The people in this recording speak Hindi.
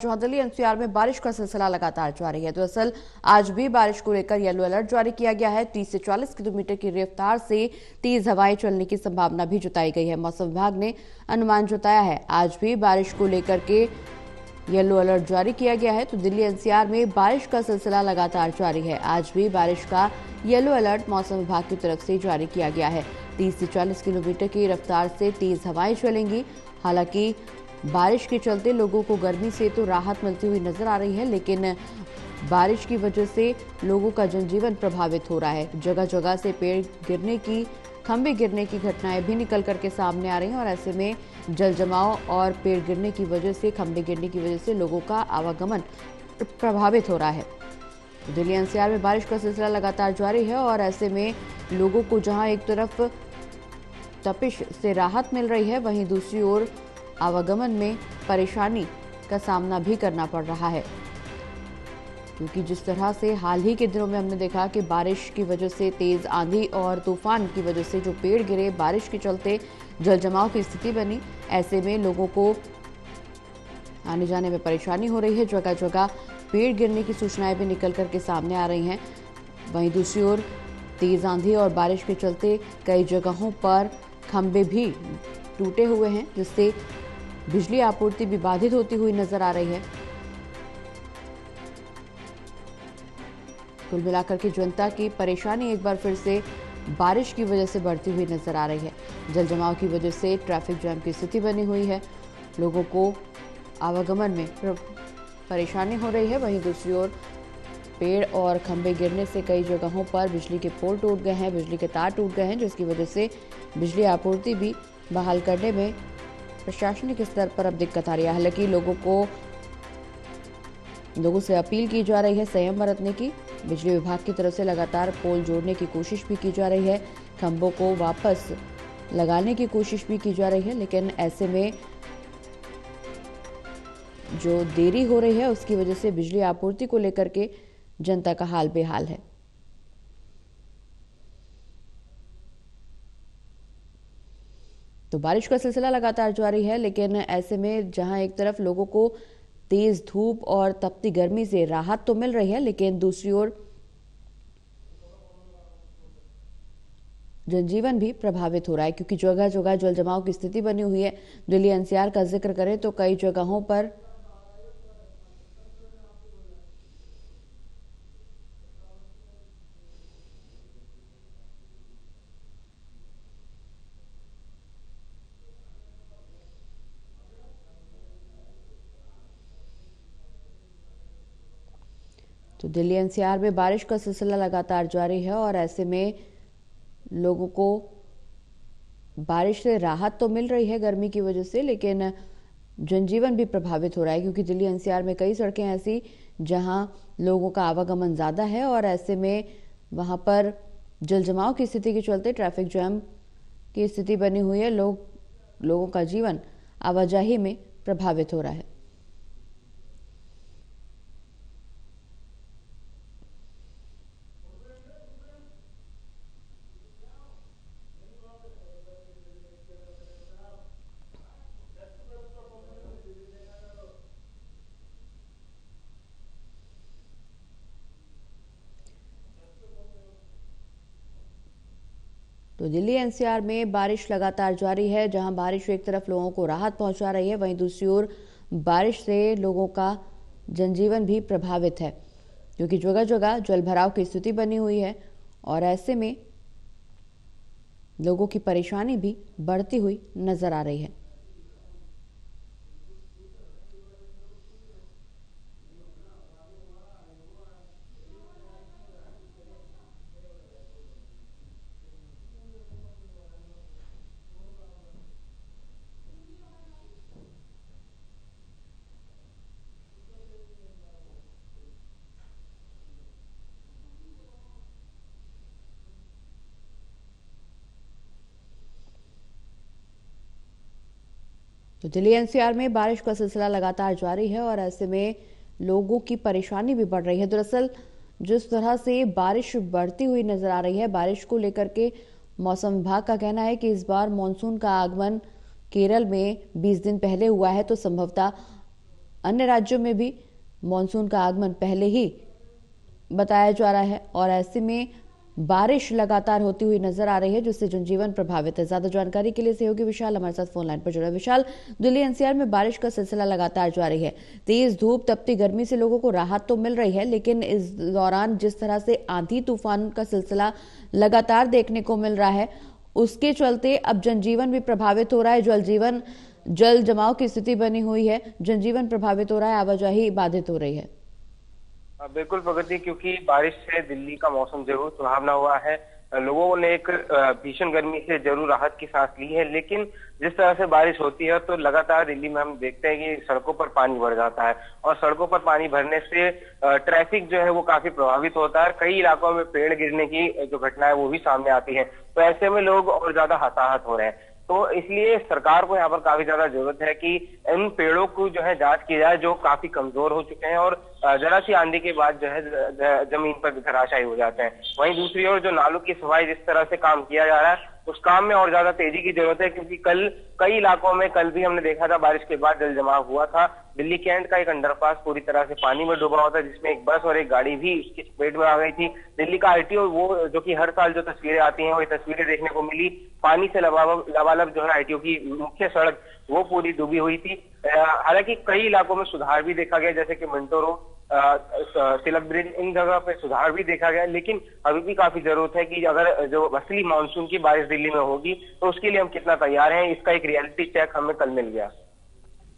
जहां दिल्ली एनसीआर में बारिश का सिलसिला लगातार जारी है। दरअसल आज भी बारिश को लेकर येलो अलर्ट जारी किया गया है। 30 से 40 किलोमीटर की रफ्तार से तेज हवाएं चलने की संभावना भी जताई गई है। मौसम विभाग ने अनुमान जताया है आज भी बारिश को लेकर के येलो अलर्ट जारी किया गया है। तो दिल्ली एनसीआर में बारिश का सिलसिला लगातार जारी है। आज भी बारिश का येलो अलर्ट मौसम विभाग की तरफ से जारी किया गया है। 30 से 40 किलोमीटर की रफ्तार से तेज हवाएं चलेंगी। हालांकि बारिश के चलते लोगों को गर्मी से तो राहत मिलती हुई नजर आ रही है, लेकिन बारिश की वजह से लोगों का जनजीवन प्रभावित हो रहा है। जगह जगह से पेड़ गिरने की, खंभे गिरने की घटनाएं भी निकल करके सामने आ रही हैं और ऐसे में जल जमाव और पेड़ गिरने की वजह से, खंभे गिरने की वजह से लोगों का आवागमन प्रभावित हो रहा है। दिल्ली एनसीआर में बारिश का सिलसिला लगातार जारी है और ऐसे में लोगों को जहां एक तरफ तपिश से राहत मिल रही है, वहीं दूसरी ओर आवागमन में परेशानी का सामना भी करना पड़ रहा है। क्योंकि जिस तरह से हाल ही के दिनों में हमने देखा कि बारिश की वजह से, तेज आंधी और तूफान की वजह से जो पेड़ गिरे, बारिश के चलते जल जमाव की स्थिति बनी, ऐसे में लोगों को आने जाने में परेशानी हो रही है। जगह जगह पेड़ गिरने की सूचनाएं भी निकल करके सामने आ रही हैं। वहीं दूसरी ओर तेज आंधी और बारिश के चलते कई जगहों पर खंभे भी टूटे हुए हैं, जिससे बिजली आपूर्ति भी बाधित होती हुई नजर आ रही है। कुल मिलाकर के जनता की परेशानी एक बार फिर से बारिश की वजह से बढ़ती हुई नजर आ रही है। जल जमाव की वजह से ट्रैफिक जाम की स्थिति बनी हुई है, लोगों को आवागमन में परेशानी हो रही है। वहीं दूसरी ओर पेड़ और खंभे गिरने से कई जगहों पर बिजली के पोल टूट गए हैं, बिजली के तार टूट गए हैं, जिसकी वजह से बिजली आपूर्ति भी बहाल करने में प्रशासनिक स्तर पर अब दिक्कत आ रही है। हालांकि लोगों से अपील की जा रही है संयम बरतने की। बिजली विभाग की तरफ से लगातार पोल जोड़ने की कोशिश भी की जा रही है, खंभों को वापस लगाने की कोशिश भी की जा रही है, लेकिन ऐसे में जो देरी हो रही है उसकी वजह से बिजली आपूर्ति को लेकर के जनता का हाल बेहाल है। तो बारिश का सिलसिला लगातार जारी है, लेकिन ऐसे में जहां एक तरफ लोगों को तेज धूप और तपती गर्मी से राहत तो मिल रही है, लेकिन दूसरी ओर जनजीवन भी प्रभावित हो रहा है, क्योंकि जगह जगह जल जमाव की स्थिति बनी हुई है। दिल्ली एनसीआर का जिक्र करें तो कई जगहों पर तो दिल्ली एनसीआर में बारिश का सिलसिला लगातार जारी है और ऐसे में लोगों को बारिश से राहत तो मिल रही है गर्मी की वजह से, लेकिन जनजीवन भी प्रभावित हो रहा है, क्योंकि दिल्ली एनसीआर में कई सड़कें ऐसी जहां लोगों का आवागमन ज्यादा है और ऐसे में वहां पर जल जमाव की स्थिति के चलते ट्रैफिक जैम की स्थिति बनी हुई है। लोगों का जीवन आवाजाही में प्रभावित हो रहा है। तो दिल्ली एनसीआर में बारिश लगातार जारी है। जहां बारिश एक तरफ लोगों को राहत पहुंचा रही है, वहीं दूसरी ओर बारिश से लोगों का जनजीवन भी प्रभावित है, क्योंकि जगह जगह जलभराव की स्थिति बनी हुई है और ऐसे में लोगों की परेशानी भी बढ़ती हुई नजर आ रही है। तो दिल्ली एनसीआर में बारिश का सिलसिला लगातार जारी है और ऐसे में लोगों की परेशानी भी बढ़ रही है। दरअसल जिस तरह से बारिश बढ़ती हुई नजर आ रही है, बारिश को लेकर के मौसम विभाग का कहना है कि इस बार मानसून का आगमन केरल में 20 दिन पहले हुआ है, तो संभवतः अन्य राज्यों में भी मानसून का आगमन पहले ही बताया जा रहा है और ऐसे में बारिश लगातार होती हुई नजर आ रही है, जिससे जनजीवन प्रभावित है। ज्यादा जानकारी के लिए सहयोगी विशाल हमारे साथ फोन लाइन पर जुड़ा। विशाल, दिल्ली एनसीआर में बारिश का सिलसिला लगातार जारी है। तेज धूप, तपती गर्मी से लोगों को राहत तो मिल रही है, लेकिन इस दौरान जिस तरह से आंधी तूफान का सिलसिला लगातार देखने को मिल रहा है, उसके चलते अब जनजीवन भी प्रभावित हो रहा है। जल जमाव की स्थिति बनी हुई है, जनजीवन प्रभावित हो रहा है, आवाजाही बाधित हो रही है। बिल्कुल प्रगति, क्योंकि बारिश से दिल्ली का मौसम जरूर सुहावना हुआ है। लोगों ने एक भीषण गर्मी से जरूर राहत की सांस ली है, लेकिन जिस तरह से बारिश होती है तो लगातार दिल्ली में हम देखते हैं कि सड़कों पर पानी भर जाता है और सड़कों पर पानी भरने से ट्रैफिक जो है वो काफी प्रभावित होता है। कई इलाकों में पेड़ गिरने की जो घटना है वो भी सामने आती है, तो ऐसे में लोग और ज्यादा हताहत हो रहे हैं। तो इसलिए सरकार को यहाँ पर काफी ज्यादा जरूरत है कि इन पेड़ों को जो है जांच की जाए, जो काफी कमजोर हो चुके हैं और जरा सी आंधी के बाद जो है जमीन पर धराशायी हो जाते हैं। वहीं दूसरी ओर जो नालों की सफाई जिस तरह से काम किया जा रहा है, उस काम में और ज्यादा तेजी की जरूरत है, क्योंकि कल कई इलाकों में, कल भी हमने देखा था बारिश के बाद जल जमाव हुआ था। दिल्ली कैंट का एक अंडरपास पूरी तरह से पानी में डूबा हुआ था, जिसमें एक बस और एक गाड़ी भी इसकी चपेट में आ गई थी। दिल्ली का आईटीओ, वो जो कि हर साल जो तस्वीरें आती हैं, वो तस्वीरें देखने को मिली, पानी से लबालब जो है आईटीओ की मुख्य सड़क वो पूरी डूबी हुई थी। हालांकि कई इलाकों में सुधार भी देखा गया, जैसे कि मिंटो रोड, तिलक ब्रिज, इन जगह पे सुधार भी देखा गया, लेकिन अभी भी काफी जरूरत है कि अगर जो असली मानसून की बारिश दिल्ली में होगी तो उसके लिए हम कितना तैयार हैं, इसका एक रियलिटी चेक हमें कल मिल गया।